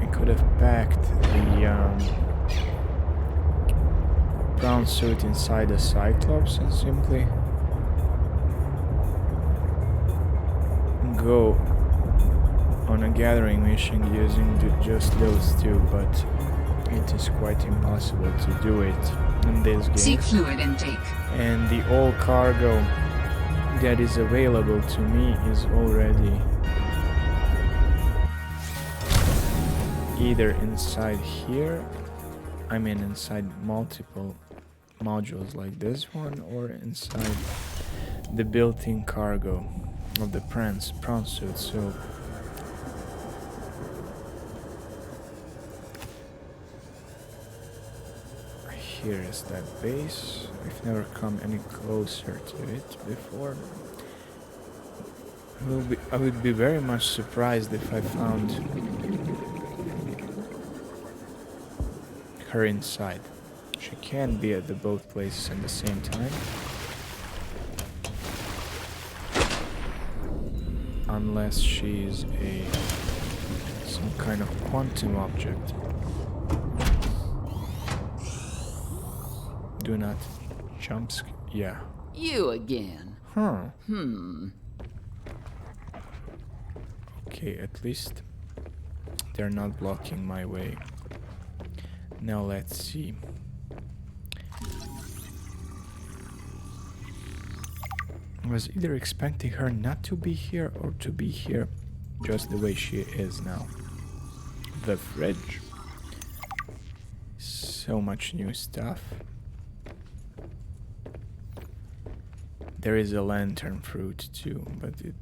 I could have packed the prawn suit inside the Cyclops and simply go on a gathering mission using just those two, but it is quite impossible to do it in this game. Seek fluid intake. And the all cargo that is available to me is already either inside here, inside multiple modules like this one, or inside the built-in cargo of the prawn suit. So here is that base. I've never come any closer to it before. I would be very much surprised if I found her inside. She can be at the both places at the same time. Unless she's some kind of quantum object. Do not jump yeah. You again. Huh. Okay, at least they're not blocking my way. Now let's see. I was either expecting her not to be here or to be here just the way she is now. The fridge. So much new stuff. There is a lantern fruit too, but it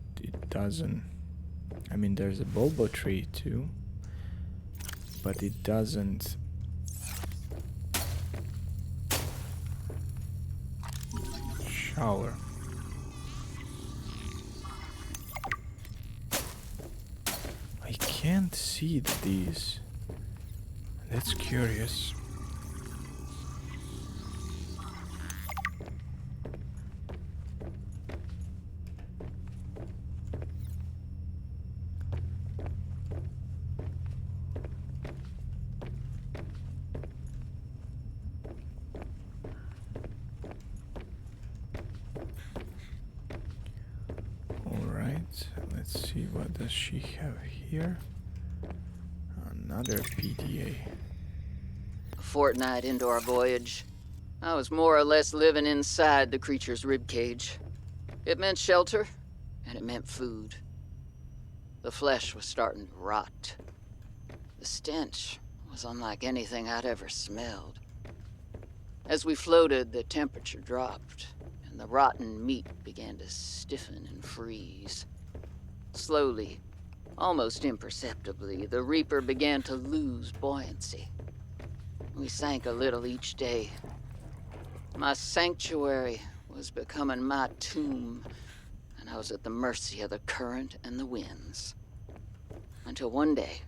doesn't... I mean, there's a bulbo tree too, but it doesn't... shower. I can't see these. That's curious. Let's see, what does she have here? Another PDA. A fortnight into our voyage, I was more or less living inside the creature's ribcage. It meant shelter, and it meant food. The flesh was starting to rot. The stench was unlike anything I'd ever smelled. As we floated, the temperature dropped, and the rotten meat began to stiffen and freeze. Slowly, almost imperceptibly, the Reaper began to lose buoyancy. We sank a little each day. My sanctuary was becoming my tomb, and I was at the mercy of the current and the winds. Until one day,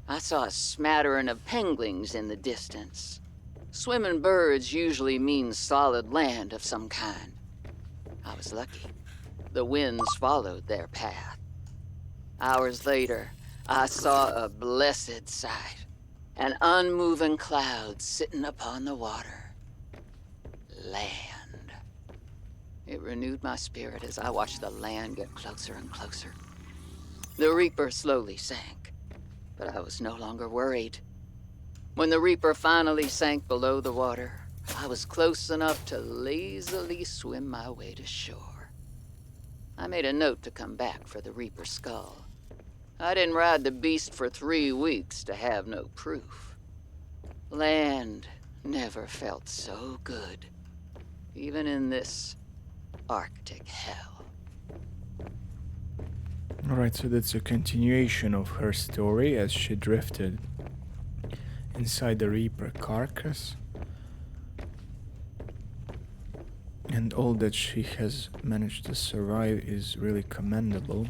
I saw a smattering of penguins in the distance. Swimming birds usually mean solid land of some kind. I was lucky. The winds followed their path. Hours later, I saw a blessed sight. An unmoving cloud sitting upon the water. Land. It renewed my spirit as I watched the land get closer and closer. The Reaper slowly sank, but I was no longer worried. When the Reaper finally sank below the water, I was close enough to lazily swim my way to shore. I made a note to come back for the Reaper skull. I didn't ride the beast for 3 weeks to have no proof. Land never felt so good, even in this Arctic hell. Alright, so that's a continuation of her story as she drifted inside the Reaper carcass. And all that she has managed to survive is really commendable.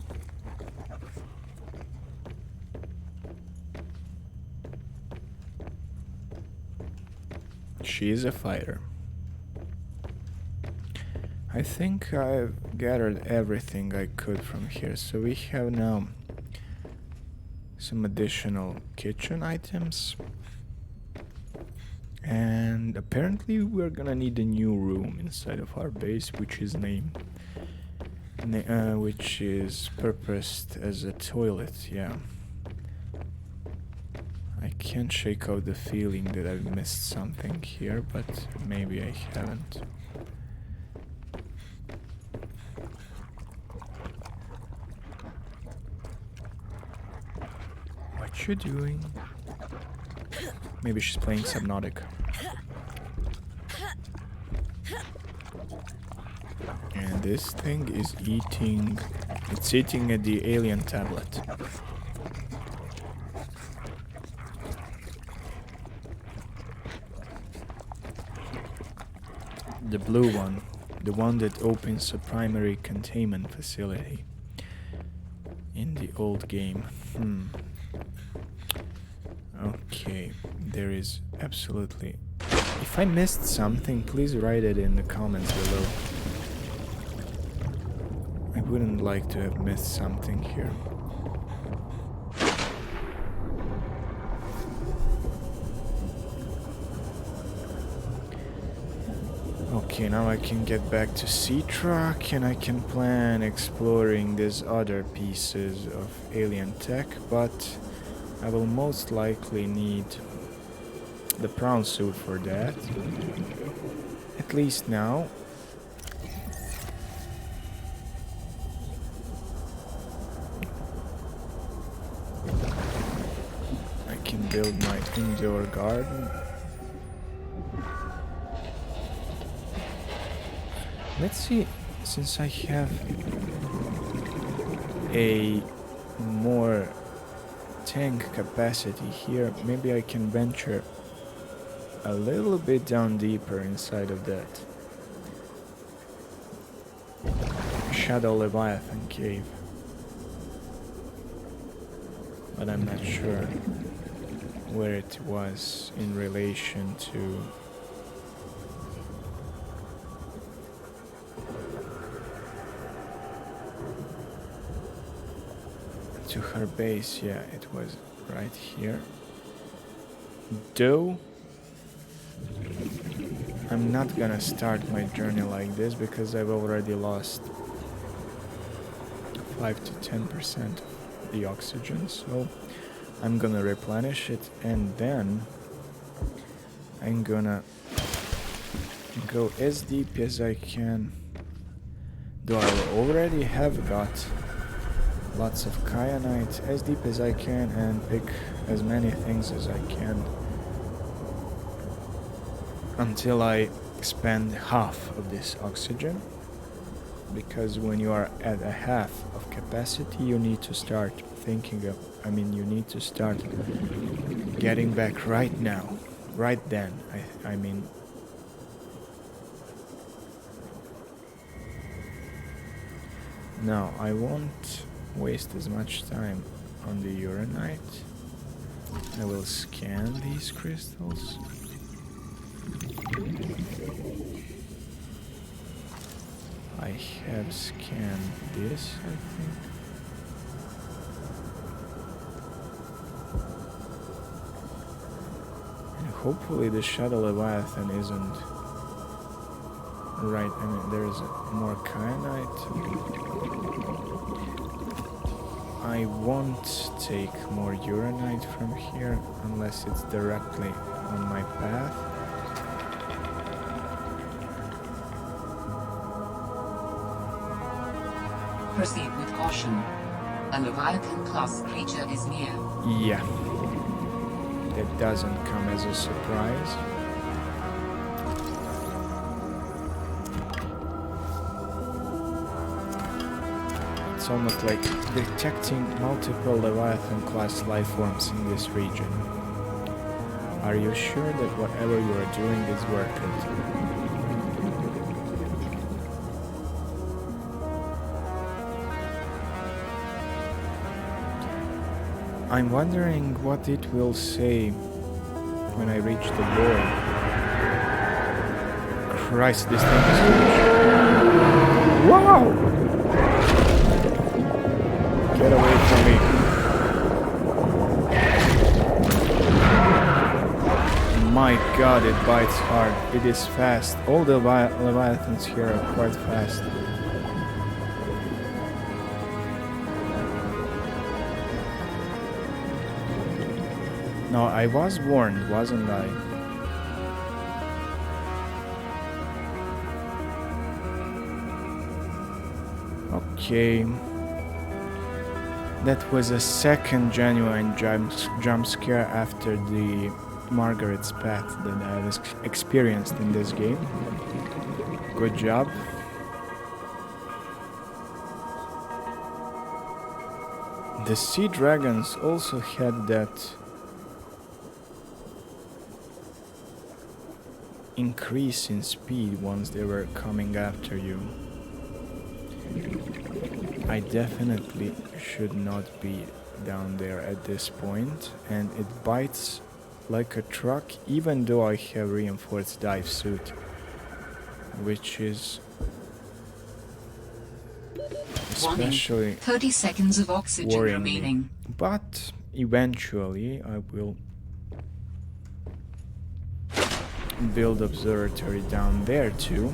She is a fighter. I think I've gathered everything I could from here, so we have now some additional kitchen items. And apparently we're gonna need a new room inside of our base, which is which is purposed as a toilet, yeah. I can't shake out the feeling that I've missed something here, but maybe I haven't. What you doing? Maybe she's playing Subnautica. And this thing is eating... It's eating at the alien tablet. The blue one. The one that opens a primary containment facility in the old game. Okay, there is absolutely... If I missed something, please write it in the comments below. I wouldn't like to have missed something here. Okay, now I can get back to Seatruck and I can plan exploring these other pieces of alien tech, but I will most likely need the prawn suit for that. At least now. I can build my indoor garden. Let's see, since I have a more tank capacity here, maybe I can venture a little bit down deeper inside of that Shadow Leviathan cave. But I'm not sure where it was in relation to her base. Yeah, it was right here. Though I'm not gonna start my journey like this because I've already lost 5 to 10% of the oxygen, so I'm gonna replenish it and then I'm gonna go as deep as I can. Though I already have got lots of kyanite, as deep as I can, and pick as many things as I can until I spend half of this oxygen, because when you are at a half of capacity you need to start thinking of, you need to start getting back right now, right then. I mean no, I won't waste as much time on the uranite. I will scan these crystals. I have scanned this, I think. And hopefully the Shadow Leviathan isn't right. There is more kyanite. I won't take more uranite from here unless it's directly on my path. Proceed with caution. A Leviathan-class creature is near. Yeah. That doesn't come as a surprise. It's almost like detecting multiple Leviathan-class life forms in this region. Are you sure that whatever you are doing is worth it? I'm wondering what it will say when I reach the void. Christ, this thing is huge. Wow! Get away from me. My god, it bites hard. It is fast. All the Leviathans here are quite fast. No, I was warned, wasn't I? Okay. That was a second genuine jump scare after the Marguerit's path that I was experienced in this game. Good job. The sea dragons also had that increase in speed once they were coming after you. I definitely should not be down there at this point, and it bites like a truck even though I have reinforced dive suit, which is especially 30 seconds of oxygen worrying remaining. me. But eventually I will build observatory down there too.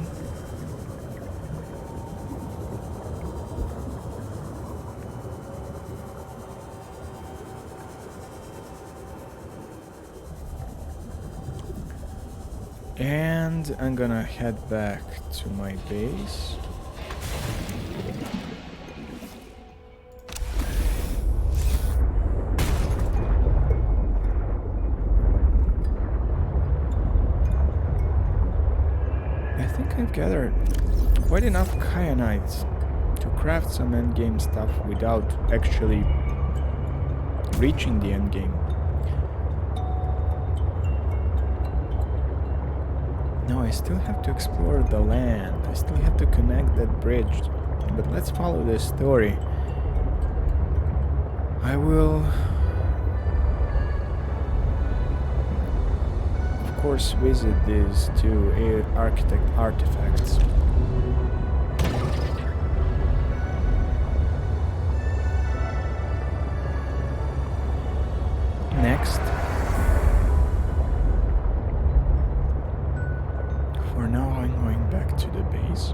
And I'm gonna head back to my base. I think I've gathered quite enough kyanites to craft some endgame stuff without actually reaching the endgame. No, I still have to explore the land. I still have to connect that bridge. But let's follow this story. I will, of course, visit these two architect artifacts. Next. For now, I'm going back to the base.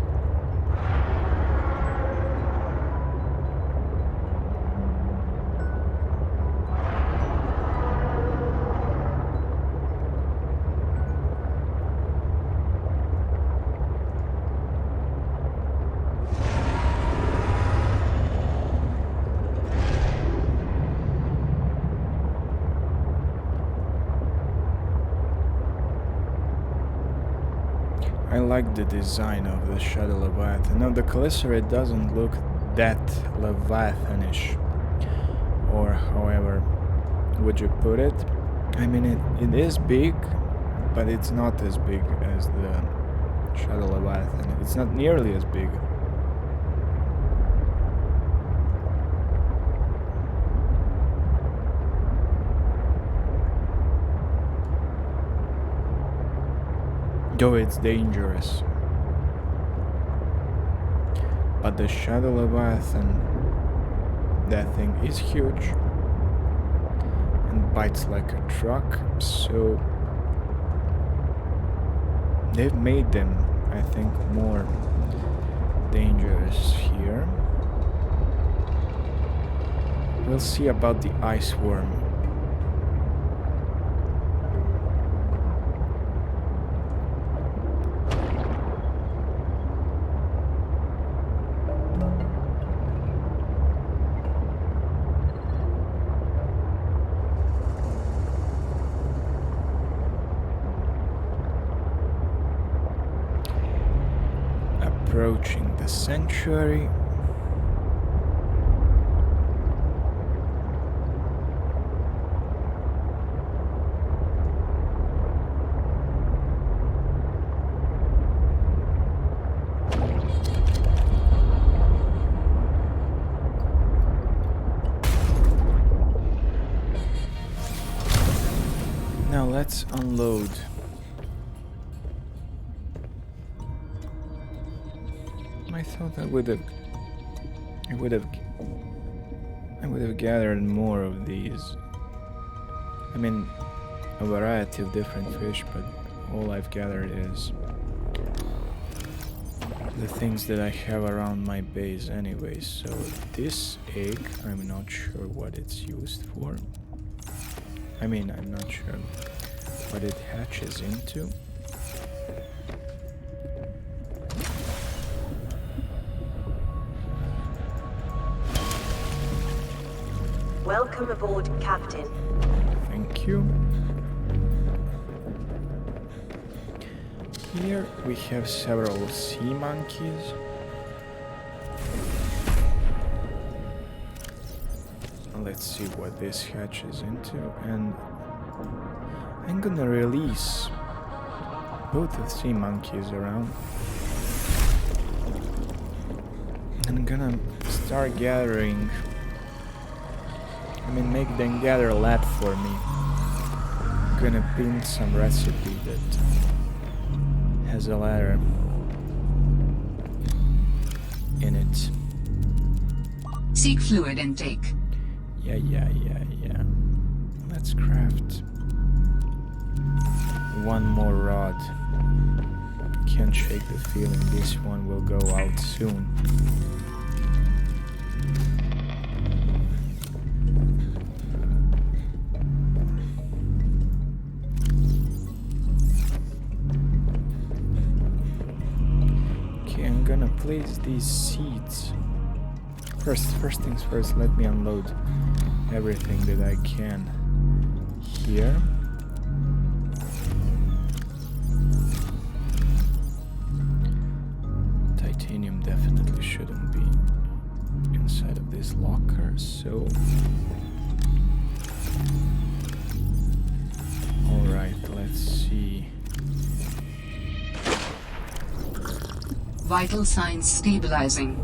I like the design of the Shadow Leviathan. Now the Calycerate doesn't look that Leviathanish, or however would you put it. I mean, it is big, but it's not as big as the Shadow Leviathan. It's not nearly as big. Though it's dangerous. But the Shadow Leviathan, that thing is huge and bites like a truck, so they've made them, I think, more dangerous here. We'll see about the ice worm. Approaching the sanctuary. Now let's unload. I thought I would have gathered more of these. I mean, a variety of different fish, but all I've gathered is the things that I have around my base anyway. So this egg, I'm not sure what it's used for. I mean, I'm not sure what it hatches into. Welcome aboard, Captain. Thank you. Here we have several sea monkeys. Let's see what this hatches into, and I'm gonna release both the sea monkeys around. I'm gonna start gathering. Make them gather a lot for me. I'm gonna pin some recipe that has a ladder in it. Seek fluid intake. Yeah. Let's craft one more rod. Can't shake the feeling this one will go out soon. Okay, I'm gonna place these seeds. First things first, let me unload everything that I can here. Titanium definitely shouldn't be inside of this locker, so... Alright, let's see. Vital signs stabilizing.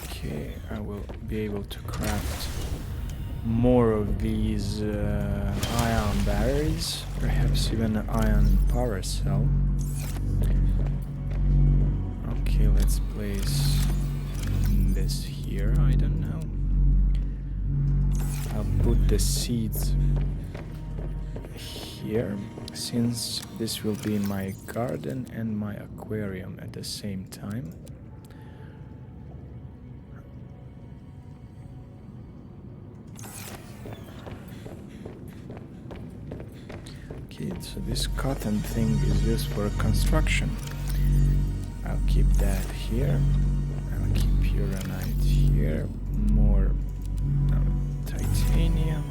Okay, I will be able to craft more of these ion batteries, perhaps even an ion power cell. Okay, let's place this here, I don't know. I'll put the seeds here, since this will be in my garden and my aquarium at the same time. Okay, so this cotton thing is used for construction. I'll keep that here. I'll keep uranite here. More titanium.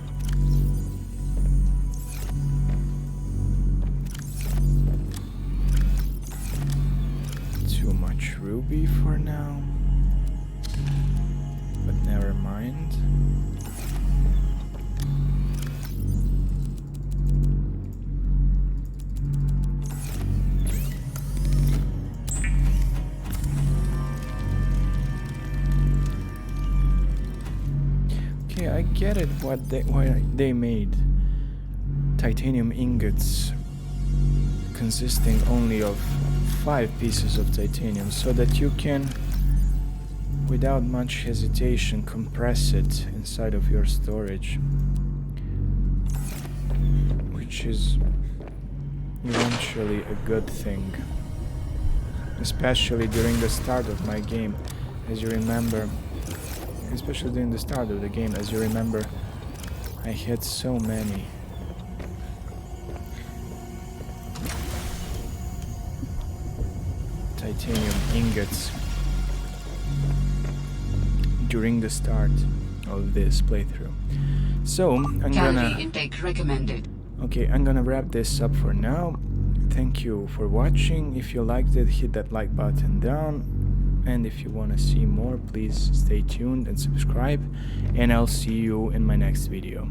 Too much ruby for now. But never mind. Okay, I get it why they made titanium ingots consisting only of 5 pieces of titanium, so that you can, without much hesitation, compress it inside of your storage, which is eventually a good thing, especially during the start of my game. As you remember, especially during the start of the game, as you remember, I had so many titanium ingots during the start of this playthrough. So I'm Calorie intake recommended. Okay, I'm gonna wrap this up for now. Thank you for watching. If you liked it, hit that like button down. And if you want to see more, please stay tuned and subscribe. And I'll see you in my next video.